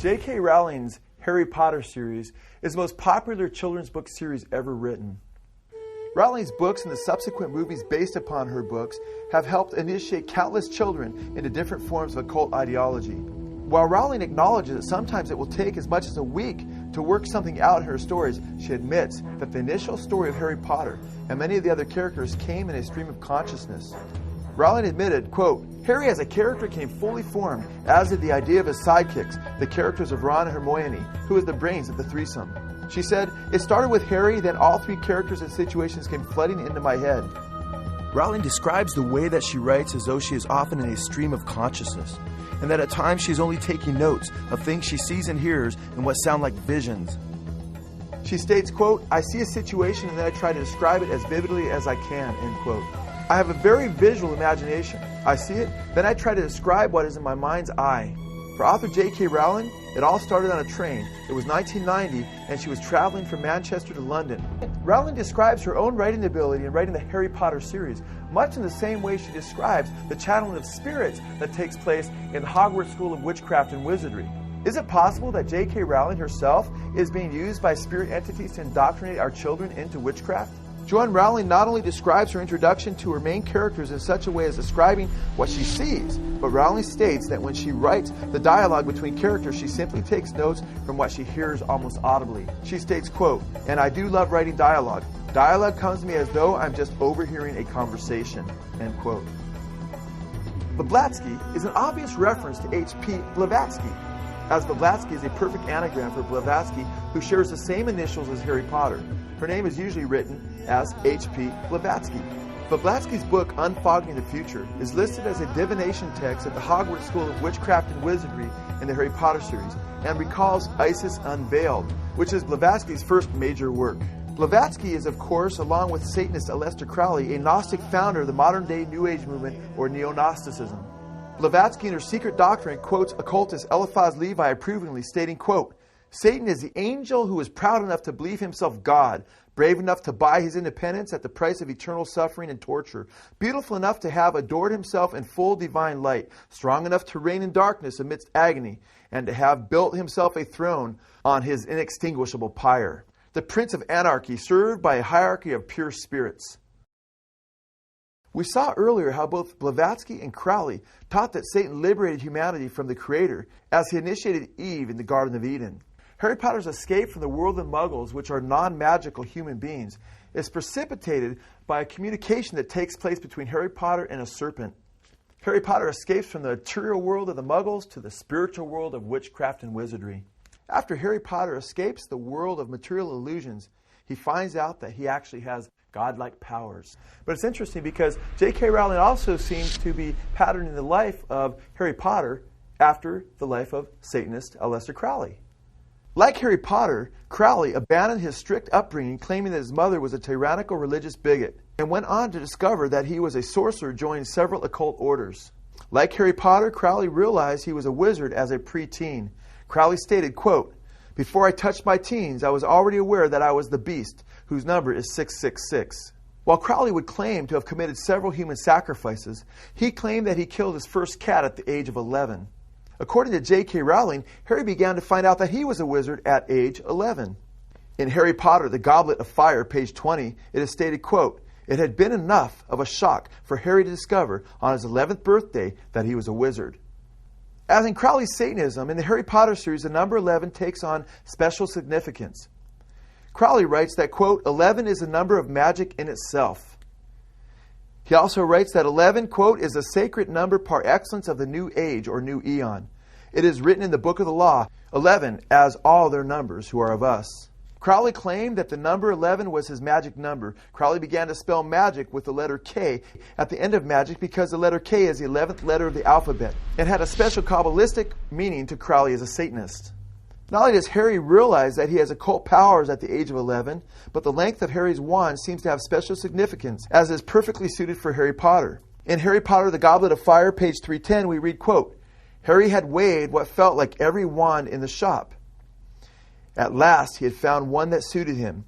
J.K. Rowling's Harry Potter series is the most popular children's book series ever written. Rowling's books and the subsequent movies based upon her books have helped initiate countless children into different forms of occult ideology. While Rowling acknowledges that sometimes it will take as much as a week to work something out in her stories, she admits that the initial story of Harry Potter and many of the other characters came in a stream of consciousness. Rowling admitted, quote, "Harry as a character came fully formed, as did the idea of his sidekicks, the characters of Ron and Hermione, who was the brains of the threesome." She said, "It started with Harry, then all three characters and situations came flooding into my head." Rowling describes the way that she writes as though she is often in a stream of consciousness, and that at times she is only taking notes of things she sees and hears in what sound like visions. She states, quote, "I see a situation and then I try to describe it as vividly as I can," end quote. "I have a very visual imagination. I see it, then I try to describe what is in my mind's eye." For author J.K. Rowling, it all started on a train. It was 1990, and she was traveling from Manchester to London. Rowling describes her own writing ability in writing the Harry Potter series, much in the same way she describes the channeling of spirits that takes place in the Hogwarts School of Witchcraft and Wizardry. Is it possible that J.K. Rowling herself is being used by spirit entities to indoctrinate our children into witchcraft? Joanne Rowling not only describes her introduction to her main characters in such a way as describing what she sees, but Rowling states that when she writes the dialogue between characters, she simply takes notes from what she hears almost audibly. She states, quote, "And I do love writing dialogue. Dialogue comes to me as though I'm just overhearing a conversation," end quote. Blavatsky is an obvious reference to H.P. Blavatsky, as Blavatsky is a perfect anagram for Blavatsky, who shares the same initials as Harry Potter. Her name is usually written as H.P. Blavatsky. Blavatsky's book, Unfogging the Future, is listed as a divination text at the Hogwarts School of Witchcraft and Wizardry in the Harry Potter series, and recalls Isis Unveiled, which is Blavatsky's first major work. Blavatsky is, of course, along with Satanist Aleister Crowley, a Gnostic founder of the modern-day New Age movement, or Neo-Gnosticism. Blavatsky in her Secret Doctrine quotes occultist Eliphaz Levi approvingly, stating, quote, "Satan is the angel who is proud enough to believe himself God, brave enough to buy his independence at the price of eternal suffering and torture, beautiful enough to have adored himself in full divine light, strong enough to reign in darkness amidst agony, and to have built himself a throne on his inextinguishable pyre. The prince of anarchy, served by a hierarchy of pure spirits." We saw earlier how both Blavatsky and Crowley taught that Satan liberated humanity from the Creator as he initiated Eve in the Garden of Eden. Harry Potter's escape from the world of Muggles, which are non-magical human beings, is precipitated by a communication that takes place between Harry Potter and a serpent. Harry Potter escapes from the material world of the Muggles to the spiritual world of witchcraft and wizardry. After Harry Potter escapes the world of material illusions, he finds out that he actually has godlike powers. But it's interesting because J.K. Rowling also seems to be patterning the life of Harry Potter after the life of Satanist Aleister Crowley. Like Harry Potter, Crowley abandoned his strict upbringing, claiming that his mother was a tyrannical religious bigot, and went on to discover that he was a sorcerer joining several occult orders. Like Harry Potter, Crowley realized he was a wizard as a preteen. Crowley stated, quote, "Before I touched my teens, I was already aware that I was the beast, whose number is 666. While Crowley would claim to have committed several human sacrifices, he claimed that he killed his first cat at the age of 11. According to J.K. Rowling, Harry began to find out that he was a wizard at age 11. In Harry Potter, The Goblet of Fire, page 20, it is stated, quote, "It had been enough of a shock for Harry to discover on his 11th birthday that he was a wizard." As in Crowley's Satanism, in the Harry Potter series, the number 11 takes on special significance. Crowley writes that, quote, 11 is a number of magic in itself. He also writes that 11, quote, is a sacred number par excellence of the new age or new eon. It is written in the book of the law, 11 as all their numbers who are of us. Crowley claimed that the number 11 was his magic number. Crowley began to spell magic with the letter K at the end of magic because the letter K is the 11th letter of the alphabet and had a special Kabbalistic meaning to Crowley as a Satanist. Not only does Harry realize that he has occult powers at the age of 11, but the length of Harry's wand seems to have special significance, as is perfectly suited for Harry Potter. In Harry Potter, The Goblet of Fire, page 310, we read, quote, "Harry had weighed what felt like every wand in the shop. At last he had found one that suited him,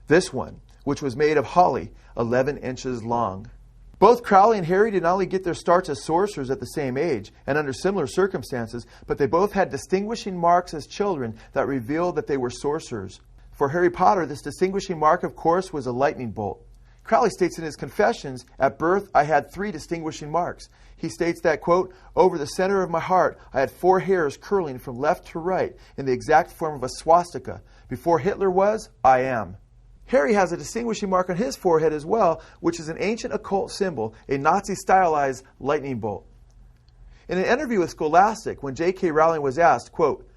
this one, which was made of holly, 11 inches long." Both Crowley and Harry did not only get their starts as sorcerers at the same age and under similar circumstances, but they both had distinguishing marks as children that revealed that they were sorcerers. For Harry Potter, this distinguishing mark, of course, was a lightning bolt. Crowley states in his Confessions, "At birth, I had 3 distinguishing marks." He states that, quote, "Over the center of my heart, I had 4 hairs curling from left to right in the exact form of a swastika. Before Hitler was, I am." Harry has a distinguishing mark on his forehead as well, which is an ancient occult symbol, a Nazi-stylized lightning bolt. In an interview with Scholastic, when J.K. Rowling was asked, quote,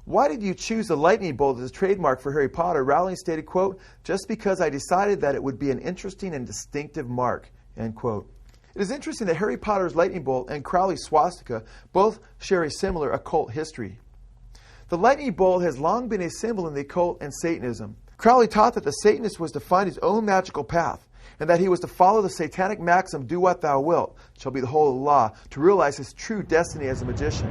"Why did you choose the lightning bolt as a trademark for Harry Potter?" Rowling stated, quote, "Just because I decided that it would be an interesting and distinctive mark," end quote. It is interesting that Harry Potter's lightning bolt and Crowley's swastika both share a similar occult history. The lightning bolt has long been a symbol in the occult and Satanism. Crowley taught that the Satanist was to find his own magical path, and that he was to follow the satanic maxim, "Do what thou wilt," shall be the whole of the law, to realize his true destiny as a magician.